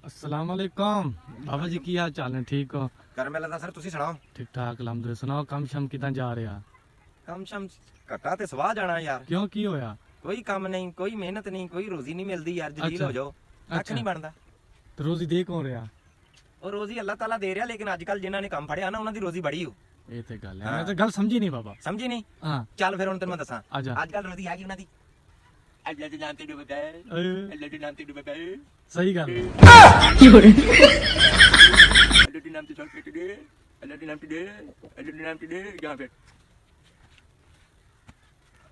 अस्सलाम वालेकुम बाबा जी की हाल चाल है? ठीक हो? कर मैं सर तुसी सुनाओ। ठीक ठाक अलहमदुलिल्लाह। सुनाओ कम शम किदां जा रहा? कम शम घटा ते सवाह जाना यार। क्यों की होया? कोई काम नहीं, कोई मेहनत नहीं, कोई रोजी नहीं मिलती यार। जलील अच्छा। हो जाओ, कख नहीं बनता। तो रोजी दे कौन रहा? और रोजी अल्लाह ताला दे रहा, लेकिन अजकल जिन्हां ने काम फड़िया ना उन्हां दी रोजी बड़ी हो। ये ते गल है। हाँ। मैं तो गल समझी नहीं बाबा। समझी नहीं? हां चल फिर हुन तैनूं मैं दसां। आजा। अजकल रोजी है कि उन्हां दी अल्लाह दे नाम ते डुबे गए, अल्लाह दे नाम ते डुबे गए, सही गल है। अल्लाह दे नाम ते चल पे दे, अल्लाह दे नाम ते दे, अल्लाह दे नाम ते दे जा फिर।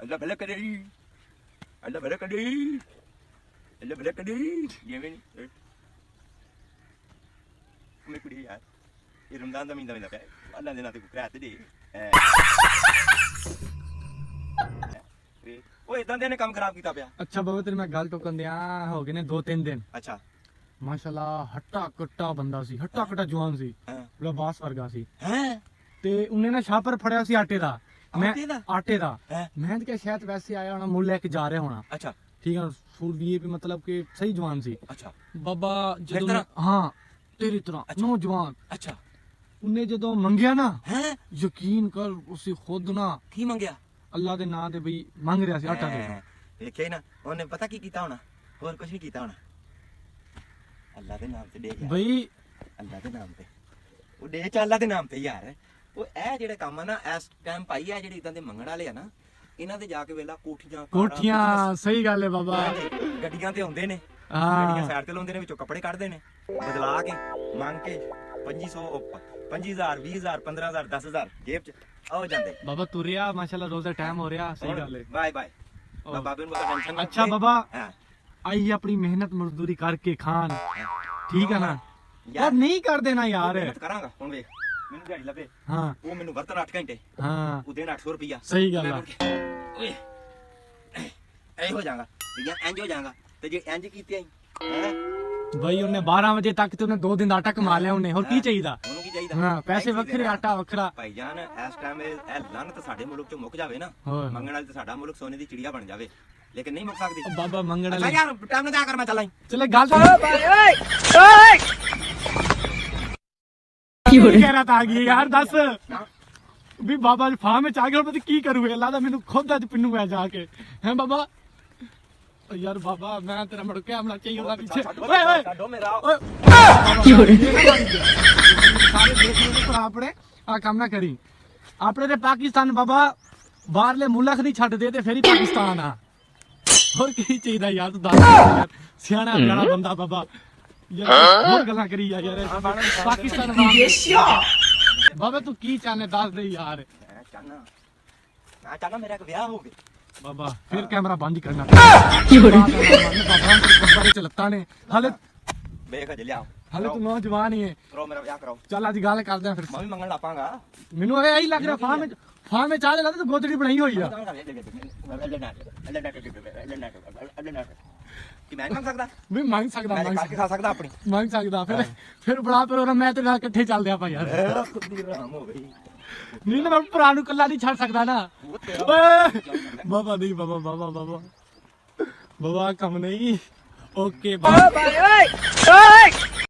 अल्लाह भला करे, अल्लाह भला करे, अल्लाह भला करे। ये में मैं कुड़ी यार, ये रमजान दा महीना वेंदा पिया, अल्लाह दे नाम ते कुकरा ते दे। ओए इदां दे ने काम खराब कीता पिया। अच्छा बाबा तेरे मैं गल टोकन दिया हो गए ने 2-3 दिन। अच्छा माशाल्लाह हट्टा कट्टा बंदा सी, हट्टा कट्टा जवान सी, हां बड़ा बास वर्गा सी। हैं ते उन्हें ना छापर फड़िया सी आटे दा। मैं आटे दा? आटे दा हैं मैं क्या शायद वैसे आया होना, मुल लेके जा रहा होना। अच्छा ठीक है फूड ये भी मतलब कि सही जवान सी अच्छा बाबा। तेरी जदों तरह? हाँ तेरी तरह अच्छा। नौजवान अच्छा उन्हें जदों मंगया ना, हैं यकीन कर उसे खुद ना की मंगया? अल्लाह दे नाम ते बई मंग रहा सी आटा दे। देखिए ना उन्हें पता की कीता होना, और कुछ नहीं कीता होना। अल्लाह दे नाम ते दे यार, बई अल्लाह दे नाम ते ਉਹ ਦੇ ਚ ਅੱਲਾ ਦੇ ਨਾਮ ਤੇ ਯਾਰ। ਉਹ ਇਹ ਜਿਹੜੇ ਕੰਮ ਆ ਨਾ ਇਸ ਟਾਈਮ ਭਾਈ ਆ ਜਿਹੜੇ ਇਦਾਂ ਦੇ ਮੰਗਣ ਵਾਲੇ ਆ ਨਾ, ਇਹਨਾਂ ਤੇ ਜਾ ਕੇ ਵੇਲਾ ਕੋਠੀਆਂ कोठियां सही गल है बाबा। ਗੱਡੀਆਂ ਤੇ ਆਉਂਦੇ ਨੇ, हाँ ਗੱਡੀਆਂ ਸਾਈਡ ਤੇ ਲਾਉਂਦੇ ਨੇ, ਵਿੱਚੋਂ ਕੱਪੜੇ ਕੱਢਦੇ ਨੇ, ਬਦਲਾ ਕੇ ਮੰਗ ਕੇ 2500 25000 20000 15000 10000 ਜੇਬ ਚ ਆ ਜਾਂਦੇ। बाबा तुरिया माशाल्लाह रोजा टाइम हो रहा। सही गल है। ਬਾਏ ਬਾਏ ਬਾਬੇ ਨੂੰ ਕੋਈ ਟੈਨਸ਼ਨ अच्छा बाबा ਹਾਂ आई अपनी मेहनत मजदूरी करके खान, ठीक है ना यार? ਯਾਰ नहीं कर देना यार। ਮਿਹਨਤ ਕਰਾਂਗਾ ਹੁਣ ਵੇਖ ਮੈਨੂੰ ਦਿਹਾੜੀ ਲੱਭੇ, हाँ ਉਹ ਮੈਨੂੰ ਵਰਤਨ 8 ਘੰਟੇ, हाँ ਉਹ ਦੇਣ 800 ਰੁਪਿਆ। सही गल है। ਓਏ ਐ ਹੋ ਜਾਗਾ ਜਾਂ ਇੰਜ ਹੋ ਜਾਗਾ ਤੇ ਜੇ ਇੰਜ ਕੀਤੀ ਆਈ ਹੈ भाई उन्हें 12 बजे तक तो उन्हें 2 दिन आटा कमा लिया उन्हें, और की चाहिए? ਉਹਨੂੰ ਕੀ ਚਾਹੀਦਾ? हाँ पैसे वखरे आटा वखरा। ਭਾਈ ਜਾਨ ਇਸ ਟਾਈਮ ਇਹ ਲਾਨਤ ਸਾਡੇ ਮੁਲਕ ਚੋਂ ਮੁੱਕ ਜਾਵੇ ਨਾ, ਹੋਰ। ਮੰਗਣ ਵਾਲੀ ਤੇ ਸਾਡਾ ਮੁਲਕ ਸੋਨੇ ਦੀ ਚਿੜੀਆ ਬਣ ਜਾਵੇ, ਲੇਕਿਨ ਨਹੀਂ ਮੁੱਕ ਸਕਦੀ। बाबा मंगण ਅੱਛਾ वाले ਯਾਰ ਟਾਈਮ ਨਾ ਜਾ ਕਰ, ਮੈਂ ਚੱਲਾਂ। चले गल कह रहा था आगे यार दस भी बाबा फार्म में आ गया पता की करूँ अल्लाह दा मैनू खुद अज पिन्नू है जाके हैं बाबा। ओ यार बाबा मैं तेरा मुड़ के हमला चाहिए ओदा पीछे। ओए ओए ਛੱਡੋ ਮੇਰਾ ओए सारे देख लो पर आपने आ काम ना करी अपने ते पाकिस्तान बाबा बाहरले मुल्क नहीं छड्ड दे ते फिर ही पाकिस्तान आ। और की चाहिए यार तू दस यार सियाना बड़ा बंदा बाबा यार और गल्ला करी यार पाकिस्तान बाबा तू की चाहने दस दे यार। ਮੈਂ ਚਾਹਨਾ ਮੈਂ ਚਾਹਨਾ ਮੇਰਾ ਇੱਕ ਵਿਆਹ ਹੋਵੇ। बाबा फिर कैमरा बंद ही करना बाबा चलता ने हाले ਵੇਖ ਅਜੇ ਲਿਆਓ हाले तू नौजवान ही है। ਕਰੋ ਮੇਰਾ ਵਿਆਹ ਕਰਾਓ। चल अज गल करदे फिर ਮੈਂ ਵੀ ਮੰਗਣ ਲੱਪਾਂਗਾ। मैनू यही लग रहा फार्म में चाह लगता तू गोदड़ी बनाई हुई है। ਕਿ ਮੈਂ ਮੰਗ ਸਕਦਾ? मैं मांग सकदा ਮੈਂ ਕਰਕੇ ਖਾ ਸਕਦਾ ਆਪਣੀ। मांग सकदा फिर बड़ा प्रोग्राम मैं तेरे नाल इकट्ठे चलदे ਆਪਾਂ यार। ਖੁਦੀ ਰਾਮ ਹੋ ਗਈ। नहीं ना मैं भरा नु कल्ला नहीं छड़ सकदा ना। ओए बाबा नहीं बाबा बाबा बाबा बाबा कम नहीं। ओके बाबा।